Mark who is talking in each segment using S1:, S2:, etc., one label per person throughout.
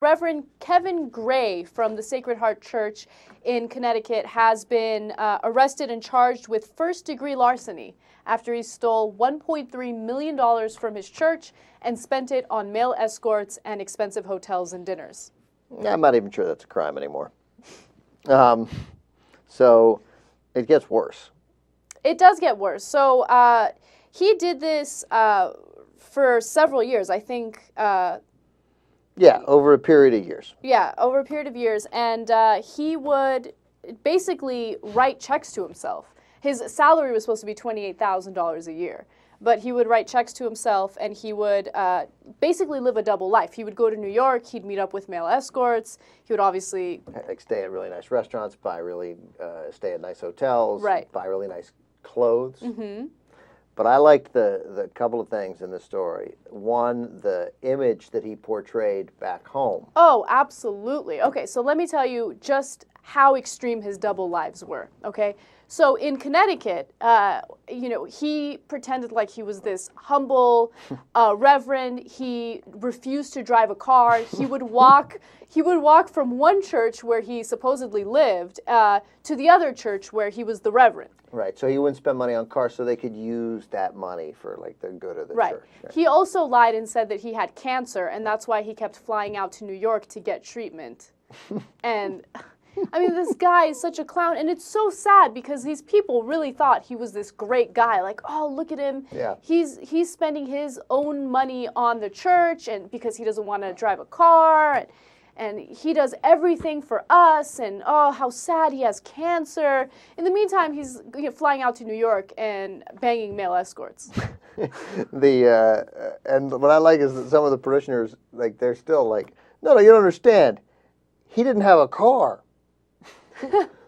S1: Reverend Kevin Gray from the Sacred Heart Church in Connecticut has been arrested and charged with first-degree larceny after he stole $1.3 million from his church and spent it on male escorts and expensive hotels and dinners.
S2: I'm not even sure that's a crime anymore. So it gets worse.
S1: It does get worse. So he did this for several years, I think.
S2: Yeah, over a period of years.
S1: Yeah, over a period of years. And he would basically write checks to himself. His salary was supposed to be $28,000 a year. But he would write checks to himself, and he would basically live a double life. He would go to New York. He'd meet up with male escorts. He would obviously...
S2: like stay at really nice restaurants, stay at nice hotels,
S1: right.
S2: Buy really nice clothes.
S1: Mm-hmm.
S2: But I liked the couple of things in the story. One, the image that he portrayed back home.
S1: Oh, absolutely. Okay, so let me tell you just how extreme his double lives were, okay? So in Connecticut, he pretended like he was this humble reverend. He refused to drive a car. He would walk from one church where he supposedly lived to the other church where he was the reverend.
S2: Right, so he wouldn't spend money on cars so they could use that money for like the good of the church.
S1: Right. He also lied and said that he had cancer, and that's why he kept flying out to New York to get treatment. And I mean, this guy is such a clown, and it's so sad because these people really thought he was this great guy. Like, oh, look at him.
S2: Yeah.
S1: He's spending his own money on the church, and because he doesn't want to drive a car, and he does everything for us, and oh, how sad he has cancer. In the meantime, he's flying out to New York and banging male escorts.
S2: And what I like is that some of the parishioners, like, they're still like, no, you don't understand. He didn't have a car.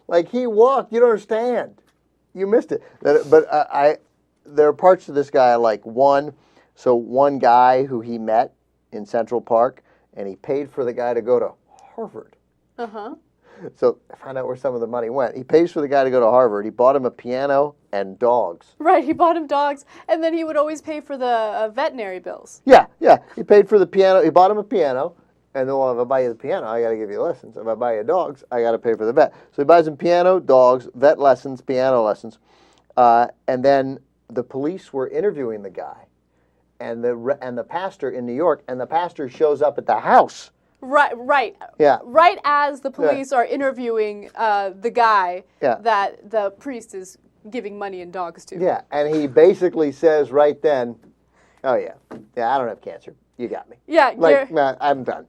S2: Like, he walked. You don't understand. You missed it. But there are parts of this guy I like. One guy who he met in Central Park, and he paid for the guy to go to Harvard.
S1: Uh-huh.
S2: So find out where some of the money went. He pays for the guy to go to Harvard. He bought him a piano and dogs.
S1: Right, he bought him dogs, and then he would always pay for the veterinary bills.
S2: Yeah. He paid for the piano. He bought him a piano. And then, well, if I buy you the piano, I got to give you lessons. If I buy you dogs, I got to pay for the vet. So he buys him piano, dogs, vet lessons, piano lessons. And then the police were interviewing the guy and the pastor in New York, and the pastor shows up at the house.
S1: Right.
S2: Yeah.
S1: Right as the police are interviewing the guy that the priest is giving money and dogs to.
S2: Yeah, and he basically says right then, oh, yeah, I don't have cancer. You got me.
S1: Yeah.
S2: Nah, I'm done.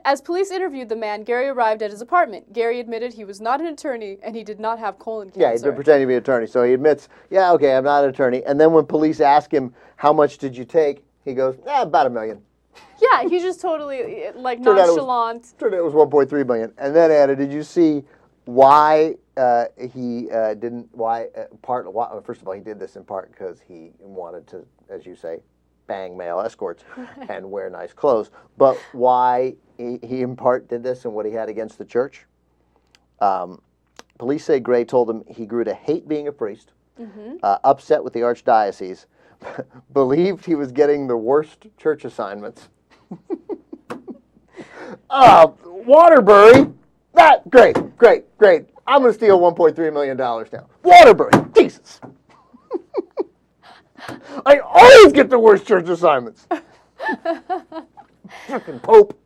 S1: As police interviewed the man, Gary arrived at his apartment. Gary admitted he was not an attorney and he did not have colon cancer.
S2: Yeah, he's been pretending to be an attorney. So he admits, yeah, okay, I'm not an attorney. And then when police ask him, how much did you take? He goes, about $1 million.
S1: Yeah, he's just totally nonchalant.
S2: Turned out it was $1.3 million. And then Anna, did you see why he didn't? First of all, he did this in part because he wanted to, as you say, bang male escorts and wear nice clothes. But why he in part did this and what he had against the church? Police say Gray told him he grew to hate being a priest, upset with the archdiocese, believed he was getting the worst church assignments. Waterbury, great. I'm going to steal $1.3 million now. Waterbury, Jesus. I always get the worst church assignments. Fucking Pope.